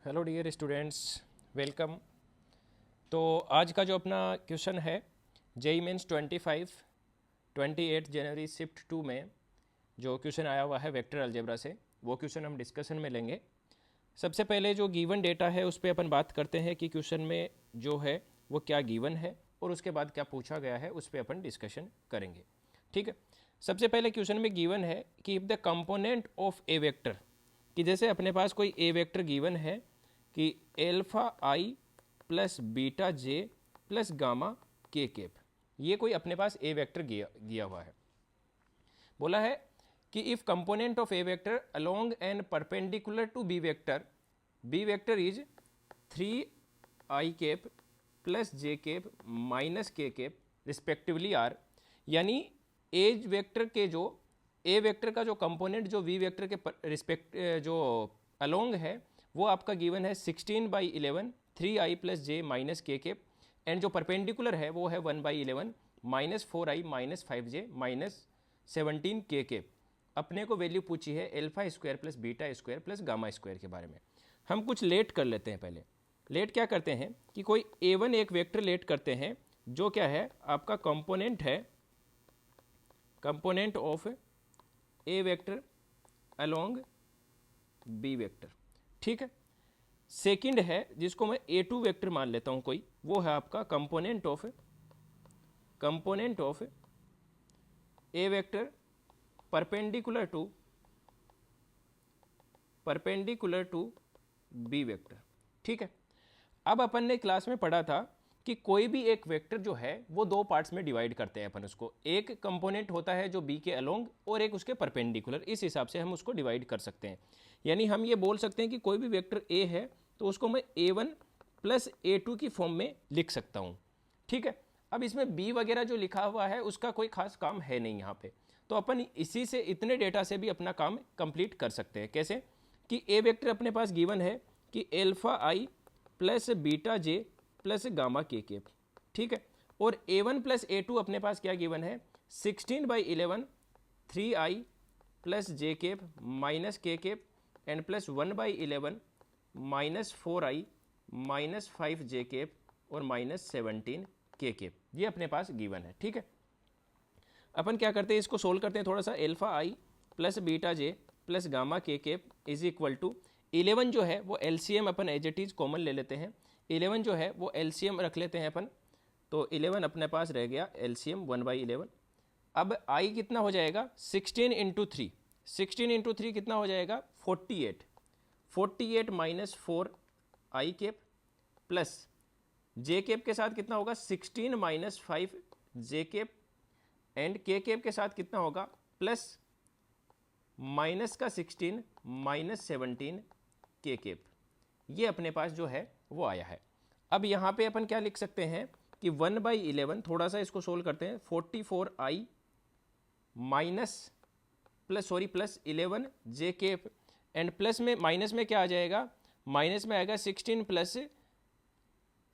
Hello dear students, welcome. तो आज का जो अपना क्वेश्चन है जेई मेंस 28 जनवरी शिफ्ट 2 में जो क्वेश्चन आया हुआ है वेक्टर अलजेब्रा से, वो क्वेश्चन हम डिस्कशन में लेंगे। सबसे पहले जो गिवन डेटा है उस पर अपन बात करते हैं कि क्वेश्चन में जो है वो क्या गिवन है और उसके बाद क्या पूछा गया है उस पर अपन डिस्कशन करेंगे। ठीक है, सबसे पहले क्वेश्चन में गिवन है कि if the component of A vector, कि जैसे अपने पास कोई ए वेक्टर गिवन है कि alpha I plus beta J plus gamma K cap, ये कोई अपने पास ए वेक्टर दिया हुआ है। बोला है कि if component of A vector along and perpendicular to B vector is 3 I cap plus J cap minus K cap respectively are, यानी एज वेक्टर के जो ए वेक्टर का जो कंपोनेंट जो वी वेक्टर के रिस्पेक्ट जो अलोंग है वो आपका गिवन है 16/11 3i plus J minus K cap, and जो परपेंडिकुलर है वो है 1/11 minus 4i minus 5j minus 17 K cap. अपने को वैल्यू पूछी है alpha square plus beta square plus gamma square के बारे में। हम कुछ लेट कर लेते हैं। पहले लेट क्या करते हैं कि कोई a1 एक वेक्टर लेट करते हैं जो क्या है आपका कंपोनेंट है, component of A vector along B vector. ठीक है, सेकंड है जिसको मैं a2 वेक्टर मान लेता हूं कोई, वो है आपका component of A vector perpendicular to B vector. ठीक है, अब अपन ने क्लास में पढ़ा था कि कोई भी एक वेक्टर जो है वो दो पार्ट्स में डिवाइड करते हैं अपन उसको। एक कंपोनेंट होता है जो बी के अलोंग और एक उसके परपेंडिकुलर, इस हिसाब से हम उसको डिवाइड कर सकते हैं। यानी हम ये बोल सकते हैं कि कोई भी वेक्टर ए है तो उसको मैं a1 प्लस a2 की फॉर्म में लिख सकता हूँ। ठीक है, अब इसमें बी वगैरह जो लिखा हुआ है उसका कोई खास काम है नहीं यहाँ पे, तो अपन इसी से इतने डेटा से भी अपना काम कंप्लीट कर सकते हैं। कैसे कि ए वेक्टर अपने पास गिवन है कि alpha I plus beta J plus gamma K cap. ठीक है, और a1 प्लस a2 अपने पास क्या गिवन है 16/11 3i plus J cap minus K cap and plus 1/11 minus 4i minus 5 J cap और माइनस 17 के केप, ये अपने पास गिवन है। ठीक है, अपन क्या करते हैं इसको सोल्व करते हैं थोड़ा सा। Alpha I plus beta J plus gamma K cap is equal to 11 जो है वो एलसीएम अपन एज इट इज कॉमन ले लेते हैं। 11 जो है वो एलसीएम रख लेते हैं अपन, तो 11 अपने पास रह गया एलसीएम 1/11। अब आई कितना हो जाएगा 16 इंटू 3, 16 इंटू 3 कितना हो जाएगा 48 माइनस 4 आई केप प्लस जे केप के साथ कितना होगा 16 माइनस 5 जे केप एंड के केप के साथ कितना होगा प्लस माइनस का 16 माइनस 17 के केप। ये अपने पास जो है वो आया है। अब यहाँ पे अपन क्या लिख सकते हैं कि 1/11, थोड़ा सा इसको सोल्व करते हैं, 44i minus plus 11 J cap and plus में माइनस में क्या आ जाएगा, माइनस में आएगा 16 प्लस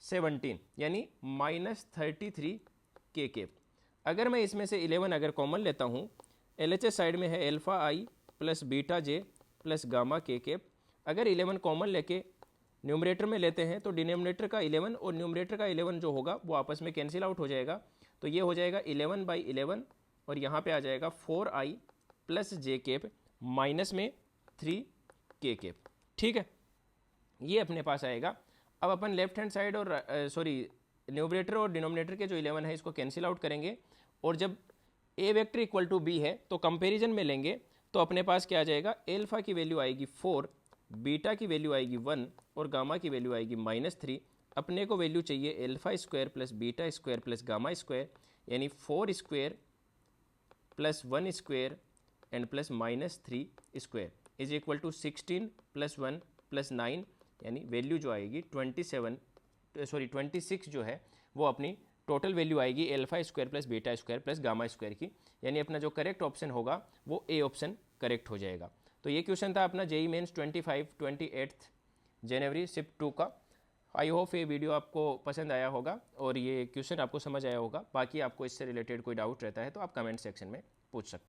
17 यानी माइनस 33 के केप। अगर मैं इसमें से 11 अगर कॉमन लेता हूँ, एलएचएस साइड में है alpha I plus beta J plus gamma K cap. अगर 11 कॉमन लेके न्यूमरेटर में लेते हैं तो डिनोमिनेटर का 11 और न्यूमरेटर का 11 जो होगा वो आपस में कैंसिल आउट हो जाएगा, तो ये हो जाएगा 11/11 और यहाँ पे आ जाएगा 4i plus J cap minus में 3 के केप। ठीक है, ये अपने पास आएगा। अब अपन लेफ्ट हैंड साइड और न्यूमरेटर और डिनोमिनेटर के जो 11 है इसको कैंसिल आउट करेंगे, और जब ए वेक्टर इक्वल टू बी है तो कंपेरिजन में लेंगे तो अपने पास क्या आ जाएगा, एल्फा की वैल्यू आएगी 4, बीटा की वैल्यू आएगी 1 और गामा की वैल्यू आएगी -3। अपने को वैल्यू चाहिए alpha square plus beta square plus gamma square, यानी 4 square plus 1 square and plus -3 square is equal to 16 plus 1 plus 9, यानी वैल्यू जो आएगी 26 जो है वो अपनी टोटल वैल्यू आएगी alpha square plus beta square plus gamma square की, यानी अपना जो करेक्ट ऑप्शन होगा वो ए ऑप्शन करेक्ट हो जाएगा। तो ये क्वेश्चन था अपना जेई मेंस 28 जनवरी शिफ्ट 2 का। आई होप ये वीडियो आपको पसंद आया होगा और ये क्वेश्चन आपको समझ आया होगा। बाकी आपको इससे रिलेटेड कोई डाउट रहता है तो आप कमेंट सेक्शन में पूछ सकते हैं।